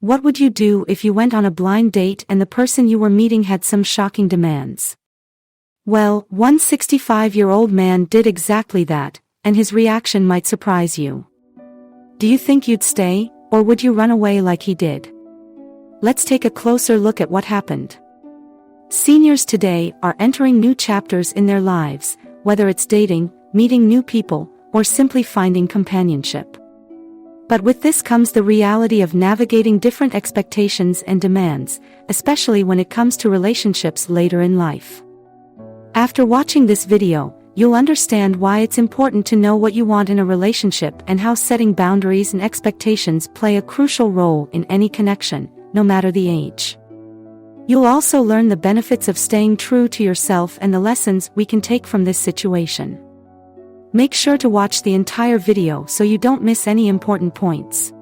What would you do if you went on a blind date and the person you were meeting had some shocking demands? Well, one 65-year-old man did exactly that, and his reaction might surprise you. Do you think you'd stay, or would you run away like he did? Let's take a closer look at what happened. Seniors today are entering new chapters in their lives, whether it's dating, meeting new people, or simply finding companionship. But with this comes the reality of navigating different expectations and demands, especially when it comes to relationships later in life. After watching this video, you'll understand why it's important to know what you want in a relationship and how setting boundaries and expectations play a crucial role in any connection, no matter the age. You'll also learn the benefits of staying true to yourself and the lessons we can take from this situation. Make sure to watch the entire video so you don't miss any important points.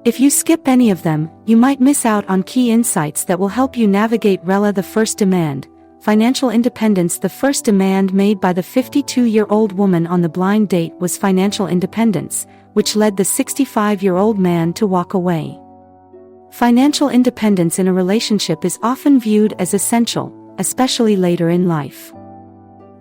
If you skip any of them, you might miss out on key insights that will help you navigate the first demand, financial independence. The first demand made by the 52-year-old woman on the blind date was financial independence, which led the 65-year-old man to walk away. Financial independence in a relationship is often viewed as essential, especially later in life.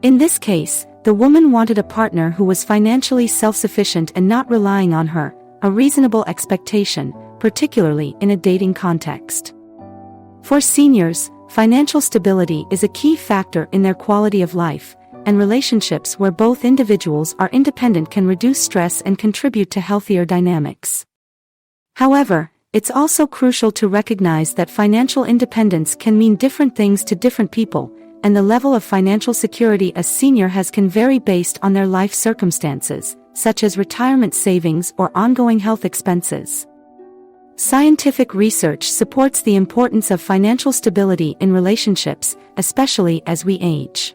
In this case, the woman wanted a partner who was financially self-sufficient and not relying on her, a reasonable expectation, particularly in a dating context. For seniors, financial stability is a key factor in their quality of life, and relationships where both individuals are independent can reduce stress and contribute to healthier dynamics. However, it's also crucial to recognize that financial independence can mean different things to different people, and the level of financial security a senior has can vary based on their life circumstances, such as retirement savings or ongoing health expenses. Scientific research supports the importance of financial stability in relationships, especially as we age.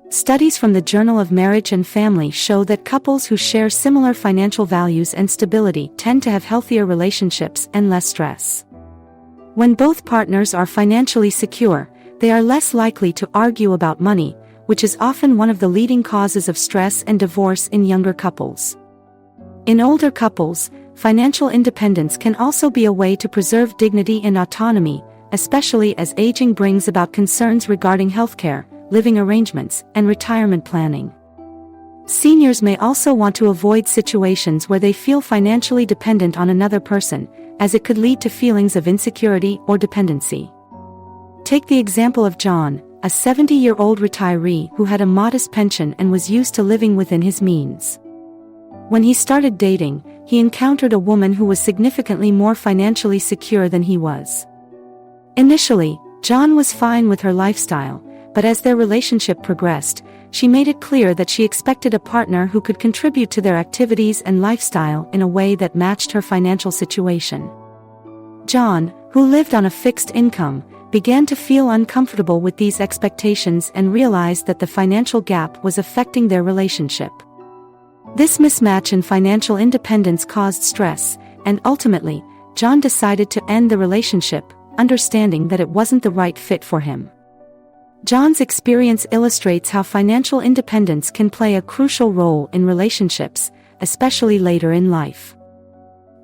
Studies from the Journal of Marriage and Family show that couples who share similar financial values and stability tend to have healthier relationships and less stress. When both partners are financially secure, they are less likely to argue about money, which is often one of the leading causes of stress and divorce in younger couples. In older couples, financial independence can also be a way to preserve dignity and autonomy, especially as aging brings about concerns regarding healthcare, living arrangements, and retirement planning. Seniors may also want to avoid situations where they feel financially dependent on another person, as it could lead to feelings of insecurity or dependency. Take the example of John, a 70-year-old retiree who had a modest pension and was used to living within his means. When he started dating, he encountered a woman who was significantly more financially secure than he was. Initially, John was fine with her lifestyle, but as their relationship progressed, she made it clear that she expected a partner who could contribute to their activities and lifestyle in a way that matched her financial situation. John, who lived on a fixed income, began to feel uncomfortable with these expectations and realized that the financial gap was affecting their relationship. This mismatch in financial independence caused stress, and ultimately, John decided to end the relationship, understanding that it wasn't the right fit for him. John's experience illustrates how financial independence can play a crucial role in relationships, especially later in life.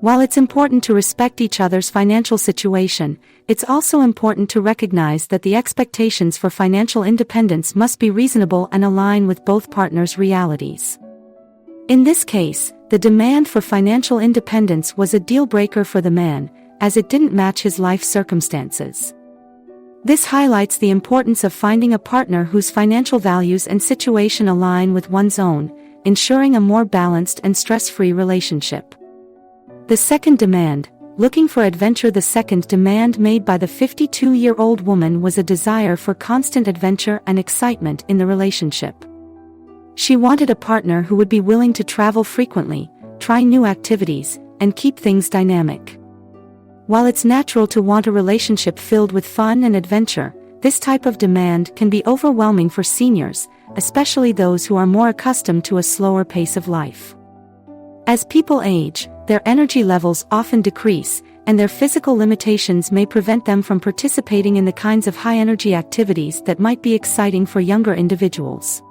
While it's important to respect each other's financial situation, it's also important to recognize that the expectations for financial independence must be reasonable and align with both partners' realities. In this case, the demand for financial independence was a deal-breaker for the man, as it didn't match his life circumstances. This highlights the importance of finding a partner whose financial values and situation align with one's own, ensuring a more balanced and stress-free relationship. The second demand, looking for adventure. The second demand made by the 52-year-old woman was a desire for constant adventure and excitement in the relationship. She wanted a partner who would be willing to travel frequently, try new activities, and keep things dynamic. While it's natural to want a relationship filled with fun and adventure, this type of demand can be overwhelming for seniors, especially those who are more accustomed to a slower pace of life. As people age, their energy levels often decrease, and their physical limitations may prevent them from participating in the kinds of high-energy activities that might be exciting for younger individuals.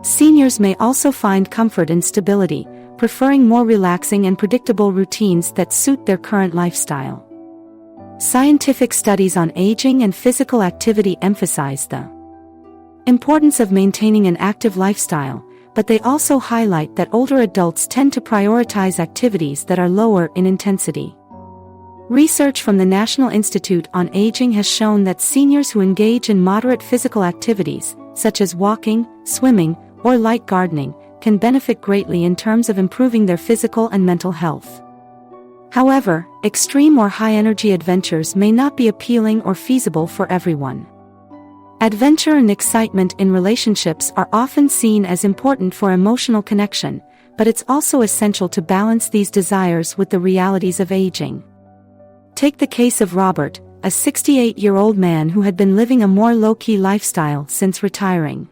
Seniors may also find comfort in stability, preferring more relaxing and predictable routines that suit their current lifestyle. Scientific studies on aging and physical activity emphasize the importance of maintaining an active lifestyle, but they also highlight that older adults tend to prioritize activities that are lower in intensity. Research from the National Institute on Aging has shown that seniors who engage in moderate physical activities, such as walking, swimming, or light gardening, can benefit greatly in terms of improving their physical and mental health. However, extreme or high-energy adventures may not be appealing or feasible for everyone. Adventure and excitement in relationships are often seen as important for emotional connection, but it's also essential to balance these desires with the realities of aging. Take the case of Robert, a 68-year-old man who had been living a more low-key lifestyle since retiring.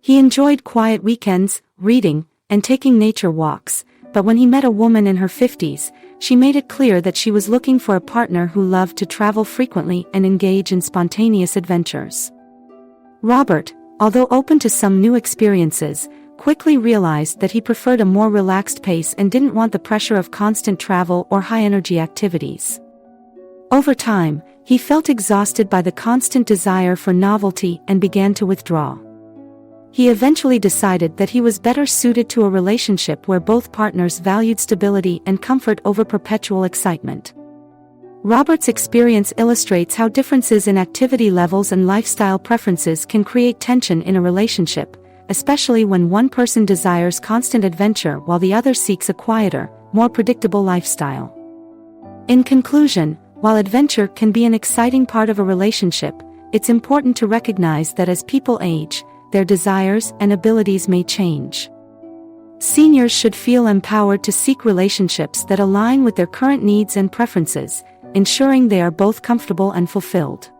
He enjoyed quiet weekends, reading, and taking nature walks, but when he met a woman in her 50s, she made it clear that she was looking for a partner who loved to travel frequently and engage in spontaneous adventures. Robert, although open to some new experiences, quickly realized that he preferred a more relaxed pace and didn't want the pressure of constant travel or high-energy activities. Over time, he felt exhausted by the constant desire for novelty and began to withdraw. He eventually decided that he was better suited to a relationship where both partners valued stability and comfort over perpetual excitement. Robert's experience illustrates how differences in activity levels and lifestyle preferences can create tension in a relationship, especially when one person desires constant adventure while the other seeks a quieter, more predictable lifestyle. In conclusion, while adventure can be an exciting part of a relationship, it's important to recognize that as people age, their desires and abilities may change. Seniors should feel empowered to seek relationships that align with their current needs and preferences, ensuring they are both comfortable and fulfilled.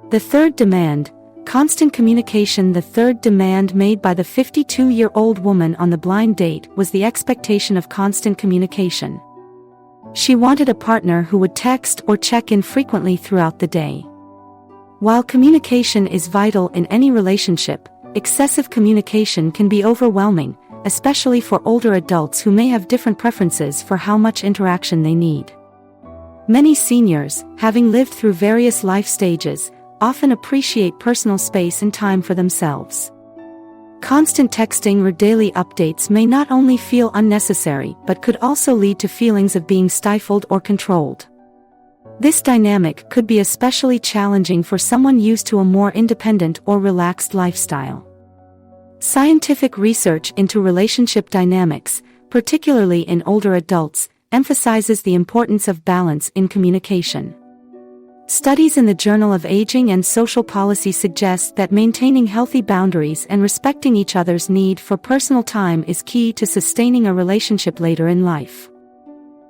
The third demand, constant communication. The third demand made by the 52-year-old woman on the blind date was the expectation of constant communication. She wanted a partner who would text or check in frequently throughout the day. While communication is vital in any relationship, excessive communication can be overwhelming, especially for older adults who may have different preferences for how much interaction they need. Many seniors, having lived through various life stages, often appreciate personal space and time for themselves. Constant texting or daily updates may not only feel unnecessary but could also lead to feelings of being stifled or controlled. This dynamic could be especially challenging for someone used to a more independent or relaxed lifestyle. Scientific research into relationship dynamics, particularly in older adults, emphasizes the importance of balance in communication. Studies in the Journal of Aging and Social Policy suggest that maintaining healthy boundaries and respecting each other's need for personal time is key to sustaining a relationship later in life.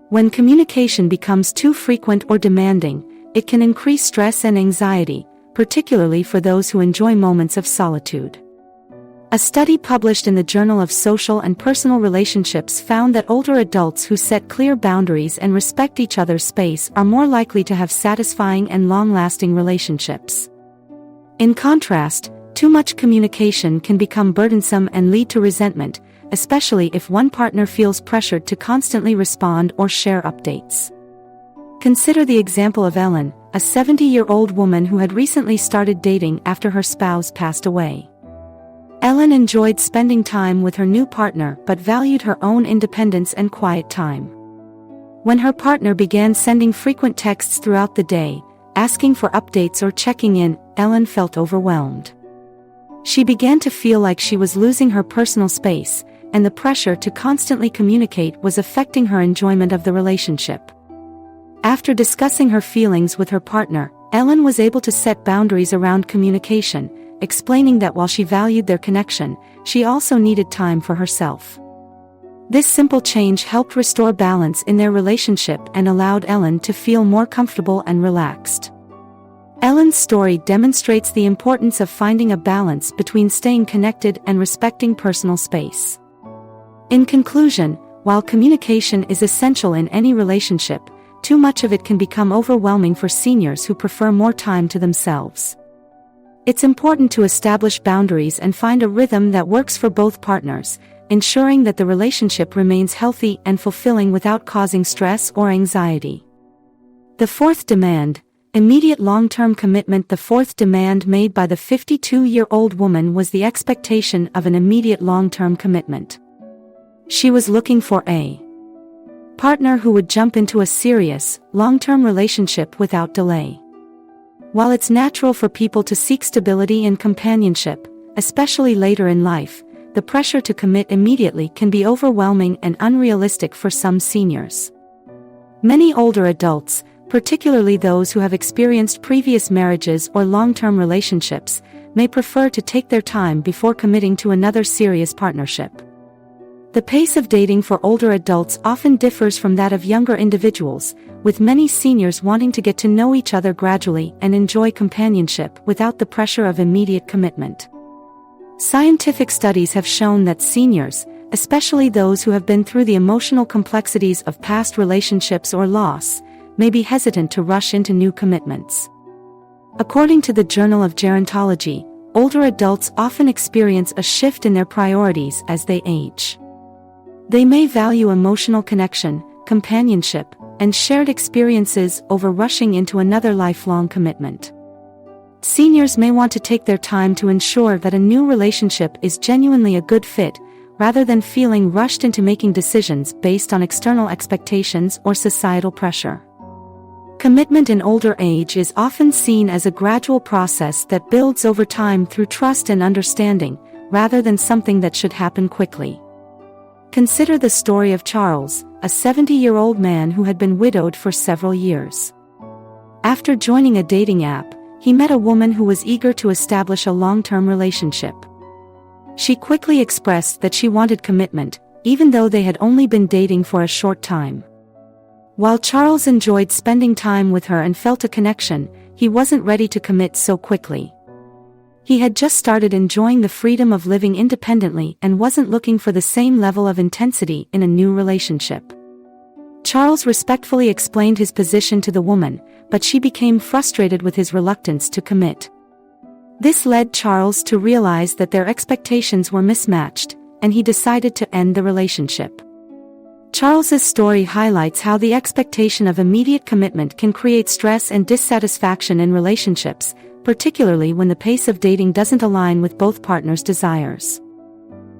When communication becomes too frequent or demanding, it can increase stress and anxiety, particularly for those who enjoy moments of solitude. A study published in the Journal of Social and Personal Relationships found that older adults who set clear boundaries and respect each other's space are more likely to have satisfying and long-lasting relationships. In contrast, too much communication can become burdensome and lead to resentment, especially if one partner feels pressured to constantly respond or share updates. Consider the example of Ellen, a 70-year-old woman who had recently started dating after her spouse passed away. Ellen enjoyed spending time with her new partner but valued her own independence and quiet time. When her partner began sending frequent texts throughout the day, asking for updates or checking in, Ellen felt overwhelmed. She began to feel like she was losing her personal space, and the pressure to constantly communicate was affecting her enjoyment of the relationship. After discussing her feelings with her partner, Ellen was able to set boundaries around communication, explaining that while she valued their connection, she also needed time for herself. This simple change helped restore balance in their relationship and allowed Ellen to feel more comfortable and relaxed. Ellen's story demonstrates the importance of finding a balance between staying connected and respecting personal space. In conclusion, while communication is essential in any relationship, too much of it can become overwhelming for seniors who prefer more time to themselves. It's important to establish boundaries and find a rhythm that works for both partners, ensuring that the relationship remains healthy and fulfilling without causing stress or anxiety. The fourth demand, immediate long-term commitment. The fourth demand made by the 52-year-old woman was the expectation of an immediate long-term commitment. She was looking for a partner who would jump into a serious, long-term relationship without delay. While it's natural for people to seek stability and companionship, especially later in life, the pressure to commit immediately can be overwhelming and unrealistic for some seniors. Many older adults, particularly those who have experienced previous marriages or long-term relationships, may prefer to take their time before committing to another serious partnership. The pace of dating for older adults often differs from that of younger individuals, with many seniors wanting to get to know each other gradually and enjoy companionship without the pressure of immediate commitment. Scientific studies have shown that seniors, especially those who have been through the emotional complexities of past relationships or loss, may be hesitant to rush into new commitments. According to the Journal of Gerontology, older adults often experience a shift in their priorities as they age. They may value emotional connection, companionship, and shared experiences over rushing into another lifelong commitment. Seniors may want to take their time to ensure that a new relationship is genuinely a good fit, rather than feeling rushed into making decisions based on external expectations or societal pressure. Commitment in older age is often seen as a gradual process that builds over time through trust and understanding, rather than something that should happen quickly. Consider the story of Charles, a 70-year-old man who had been widowed for several years. After joining a dating app, he met a woman who was eager to establish a long-term relationship. She quickly expressed that she wanted commitment, even though they had only been dating for a short time. While Charles enjoyed spending time with her and felt a connection, he wasn't ready to commit so quickly. He had just started enjoying the freedom of living independently and wasn't looking for the same level of intensity in a new relationship. Charles respectfully explained his position to the woman, but she became frustrated with his reluctance to commit. This led Charles to realize that their expectations were mismatched, and he decided to end the relationship. Charles's story highlights how the expectation of immediate commitment can create stress and dissatisfaction in relationships, particularly when the pace of dating doesn't align with both partners' desires.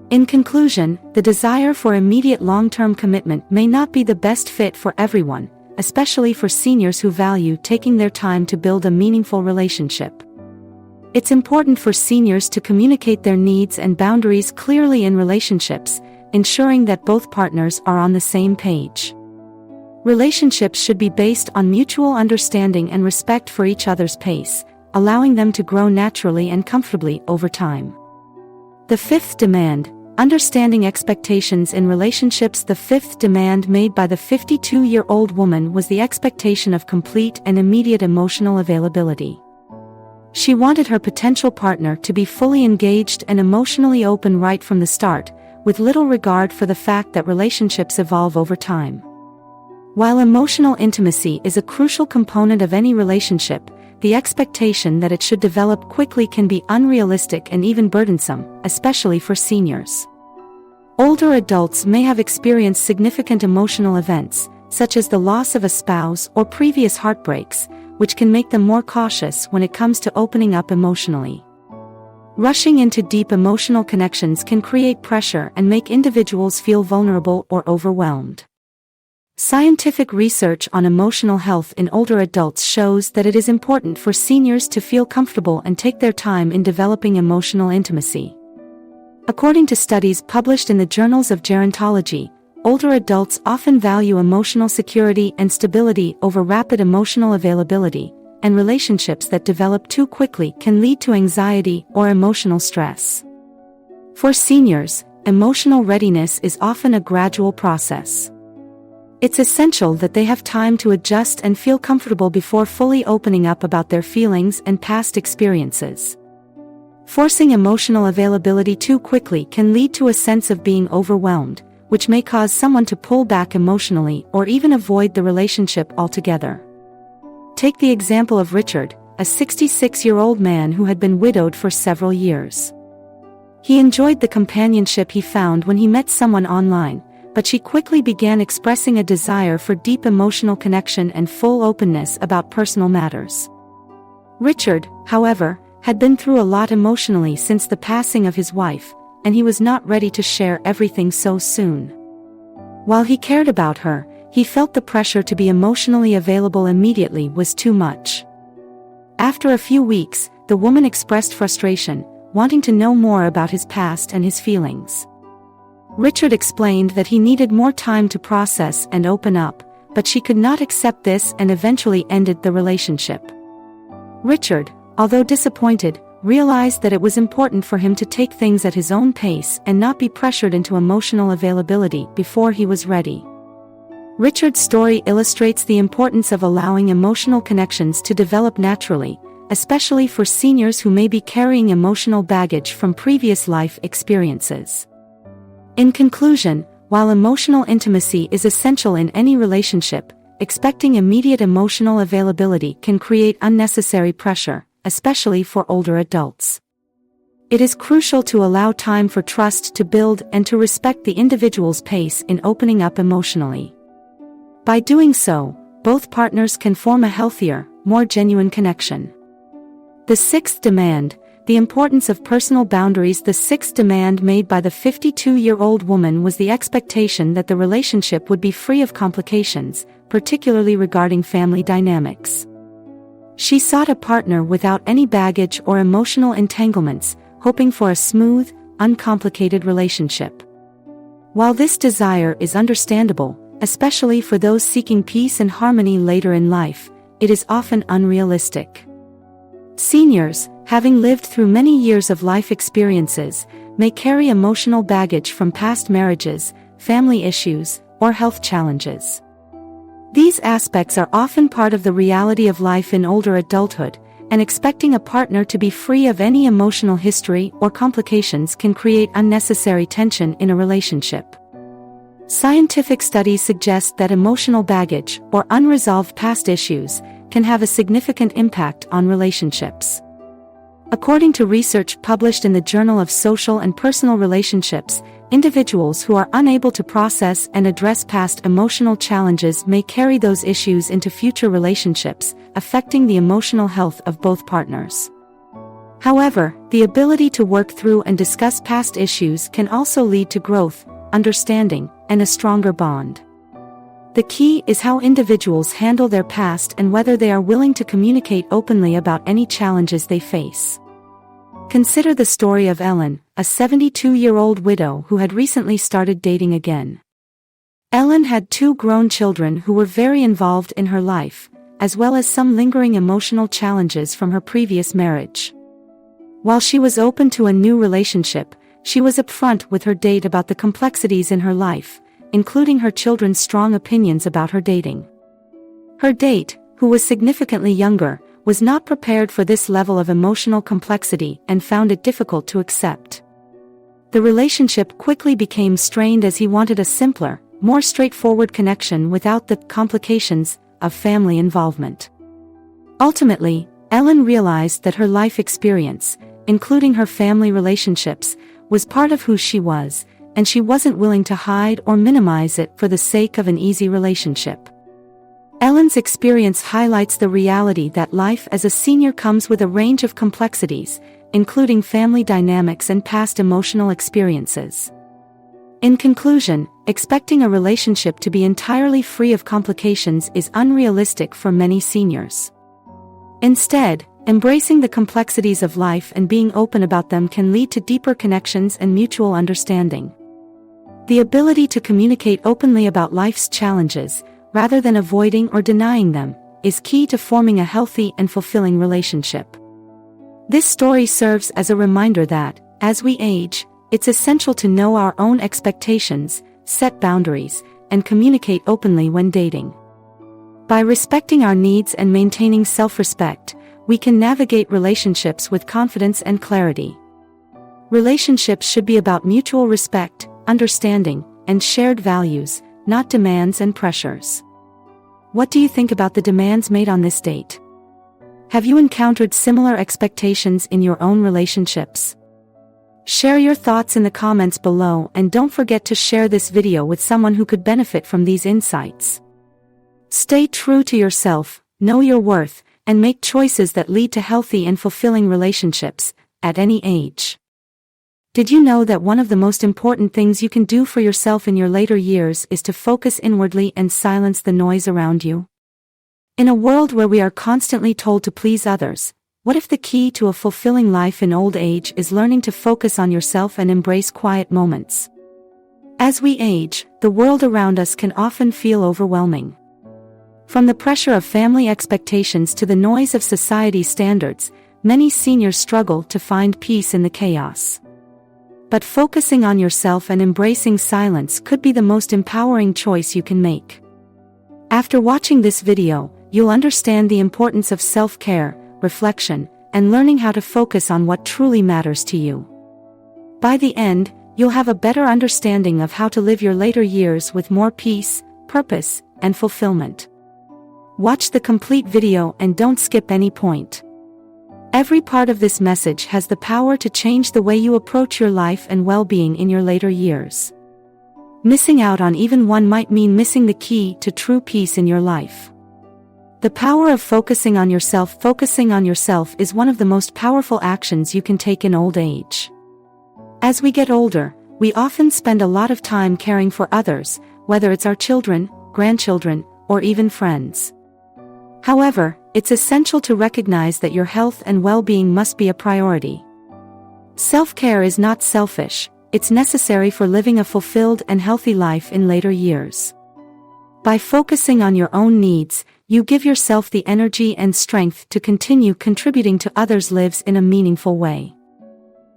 In conclusion, the desire for immediate long-term commitment may not be the best fit for everyone, especially for seniors who value taking their time to build a meaningful relationship. It's important for seniors to communicate their needs and boundaries clearly in relationships, ensuring that both partners are on the same page. Relationships should be based on mutual understanding and respect for each other's pace, allowing them to grow naturally and comfortably over time. The fifth demand, understanding expectations in relationships. The fifth demand made by the 52-year-old woman was the expectation of complete and immediate emotional availability. She wanted her potential partner to be fully engaged and emotionally open right from the start, with little regard for the fact that relationships evolve over time. While emotional intimacy is a crucial component of any relationship, the expectation that it should develop quickly can be unrealistic and even burdensome, especially for seniors. Older adults may have experienced significant emotional events, such as the loss of a spouse or previous heartbreaks, which can make them more cautious when it comes to opening up emotionally. Rushing into deep emotional connections can create pressure and make individuals feel vulnerable or overwhelmed. Scientific research on emotional health in older adults shows that it is important for seniors to feel comfortable and take their time in developing emotional intimacy. According to studies published in the journals of gerontology, older adults often value emotional security and stability over rapid emotional availability, and relationships that develop too quickly can lead to anxiety or emotional stress. For seniors, emotional readiness is often a gradual process. It's essential that they have time to adjust and feel comfortable before fully opening up about their feelings and past experiences. Forcing emotional availability too quickly can lead to a sense of being overwhelmed, which may cause someone to pull back emotionally or even avoid the relationship altogether. Take the example of Richard, a 66-year-old man who had been widowed for several years. He enjoyed the companionship he found when he met someone online, but she quickly began expressing a desire for deep emotional connection and full openness about personal matters. Richard, however, had been through a lot emotionally since the passing of his wife, and he was not ready to share everything so soon. While he cared about her, he felt the pressure to be emotionally available immediately was too much. After a few weeks, the woman expressed frustration, wanting to know more about his past and his feelings. Richard explained that he needed more time to process and open up, but she could not accept this and eventually ended the relationship. Richard, although disappointed, realized that it was important for him to take things at his own pace and not be pressured into emotional availability before he was ready. Richard's story illustrates the importance of allowing emotional connections to develop naturally, especially for seniors who may be carrying emotional baggage from previous life experiences. In conclusion, while emotional intimacy is essential in any relationship, expecting immediate emotional availability can create unnecessary pressure, especially for older adults. It is crucial to allow time for trust to build and to respect the individual's pace in opening up emotionally. By doing so, both partners can form a healthier, more genuine connection. The sixth demand, the importance of personal boundaries. The sixth demand made by the 52-year-old woman was the expectation that the relationship would be free of complications, particularly regarding family dynamics. She sought a partner without any baggage or emotional entanglements, hoping for a smooth, uncomplicated relationship. While this desire is understandable, especially for those seeking peace and harmony later in life, it is often unrealistic. Seniors, having lived through many years of life experiences, may carry emotional baggage from past marriages, family issues, or health challenges. These aspects are often part of the reality of life in older adulthood, and expecting a partner to be free of any emotional history or complications can create unnecessary tension in a relationship. Scientific studies suggest that emotional baggage or unresolved past issues can have a significant impact on relationships. According to research published in the Journal of Social and Personal Relationships, individuals who are unable to process and address past emotional challenges may carry those issues into future relationships, affecting the emotional health of both partners. However, the ability to work through and discuss past issues can also lead to growth, understanding, and a stronger bond. The key is how individuals handle their past and whether they are willing to communicate openly about any challenges they face. Consider the story of Ellen, a 72-year-old widow who had recently started dating again. Ellen had 2 grown children who were very involved in her life, as well as some lingering emotional challenges from her previous marriage. While she was open to a new relationship, she was upfront with her date about the complexities in her life, including her children's strong opinions about her dating. Her date, who was significantly younger, was not prepared for this level of emotional complexity and found it difficult to accept. The relationship quickly became strained as he wanted a simpler, more straightforward connection without the complications of family involvement. Ultimately, Ellen realized that her life experience, including her family relationships, was part of who she was, and she wasn't willing to hide or minimize it for the sake of an easy relationship. Ellen's experience highlights the reality that life as a senior comes with a range of complexities, including family dynamics and past emotional experiences. In conclusion, expecting a relationship to be entirely free of complications is unrealistic for many seniors. Instead, embracing the complexities of life and being open about them can lead to deeper connections and mutual understanding. The ability to communicate openly about life's challenges, rather than avoiding or denying them, is key to forming a healthy and fulfilling relationship. This story serves as a reminder that, as we age, it's essential to know our own expectations, set boundaries, and communicate openly when dating. By respecting our needs and maintaining self-respect, we can navigate relationships with confidence and clarity. Relationships should be about mutual respect, understanding, and shared values, not demands and pressures. What do you think about the demands made on this date? Have you encountered similar expectations in your own relationships? Share your thoughts in the comments below and don't forget to share this video with someone who could benefit from these insights. Stay true to yourself, know your worth, and make choices that lead to healthy and fulfilling relationships, at any age. Did you know that one of the most important things you can do for yourself in your later years is to focus inwardly and silence the noise around you? In a world where we are constantly told to please others, what if the key to a fulfilling life in old age is learning to focus on yourself and embrace quiet moments? As we age, the world around us can often feel overwhelming. From the pressure of family expectations to the noise of society's standards, many seniors struggle to find peace in the chaos. But focusing on yourself and embracing silence could be the most empowering choice you can make. After watching this video, you'll understand the importance of self-care, reflection, and learning how to focus on what truly matters to you. By the end, you'll have a better understanding of how to live your later years with more peace, purpose, and fulfillment. Watch the complete video and don't skip any point. Every part of this message has the power to change the way you approach your life and well-being in your later years. Missing out on even one might mean missing the key to true peace in your life. The power of focusing on yourself is one of the most powerful actions you can take in old age. As we get older, we often spend a lot of time caring for others, whether it's our children, grandchildren, or even friends. However, it's essential to recognize that your health and well-being must be a priority. Self-care is not selfish, it's necessary for living a fulfilled and healthy life in later years. By focusing on your own needs, you give yourself the energy and strength to continue contributing to others' lives in a meaningful way.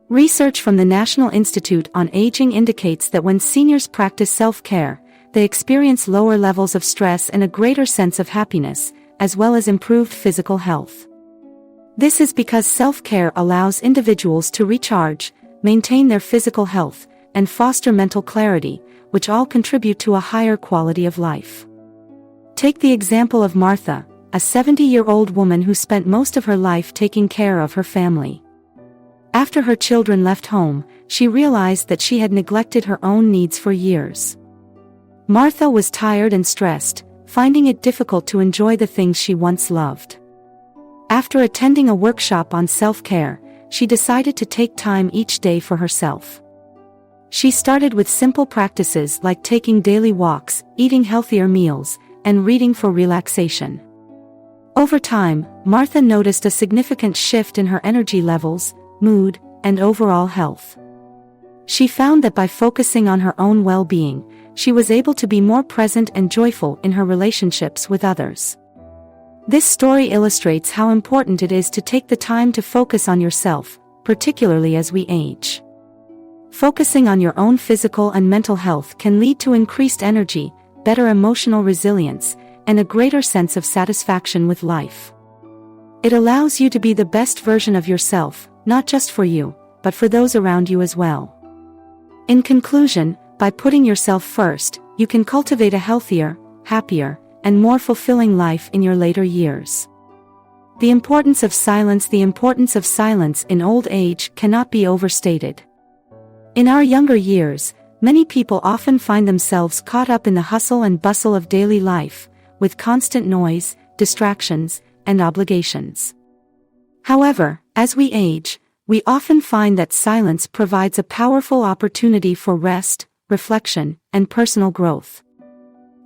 Research from the National Institute on Aging indicates that when seniors practice self-care, they experience lower levels of stress and a greater sense of happiness, as well as improved physical health. This is because self-care allows individuals to recharge, maintain their physical health, and foster mental clarity, which all contribute to a higher quality of life. Take the example of Martha, a 70-year-old woman who spent most of her life taking care of her family. After her children left home, she realized that she had neglected her own needs for years. Martha was tired and stressed, finding it difficult to enjoy the things she once loved. After attending a workshop on self-care, she decided to take time each day for herself. She started with simple practices like taking daily walks, eating healthier meals, and reading for relaxation. Over time, Martha noticed a significant shift in her energy levels, mood, and overall health. She found that by focusing on her own well-being, she was able to be more present and joyful in her relationships with others. This story illustrates how important it is to take the time to focus on yourself, particularly as we age. Focusing on your own physical and mental health can lead to increased energy, better emotional resilience, and a greater sense of satisfaction with life. It allows you to be the best version of yourself, not just for you, but for those around you as well. In conclusion, by putting yourself first, you can cultivate a healthier, happier, and more fulfilling life in your later years. The importance of silence in old age cannot be overstated. In our younger years, many people often find themselves caught up in the hustle and bustle of daily life, with constant noise, distractions, and obligations. However, as we age, we often find that silence provides a powerful opportunity for rest, reflection, and personal growth.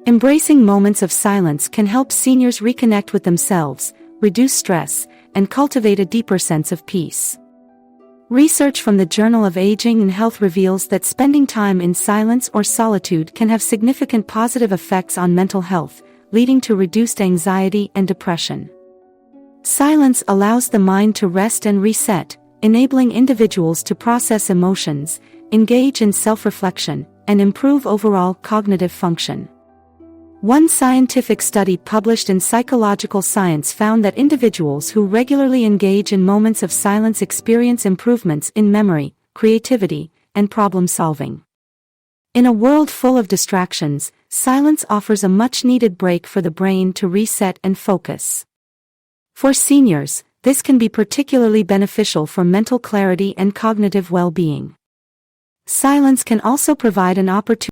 Embracing moments of silence can help seniors reconnect with themselves, reduce stress, and cultivate a deeper sense of peace. Research from the Journal of Aging and Health reveals that spending time in silence or solitude can have significant positive effects on mental health, leading to reduced anxiety and depression. Silence allows the mind to rest and reset, enabling individuals to process emotions, engage in self-reflection, and improve overall cognitive function. One scientific study published in Psychological Science found that individuals who regularly engage in moments of silence experience improvements in memory, creativity, and problem-solving. In a world full of distractions, silence offers a much-needed break for the brain to reset and focus. For seniors, This can be particularly beneficial for mental clarity and cognitive well-being. Silence can also provide an opportunity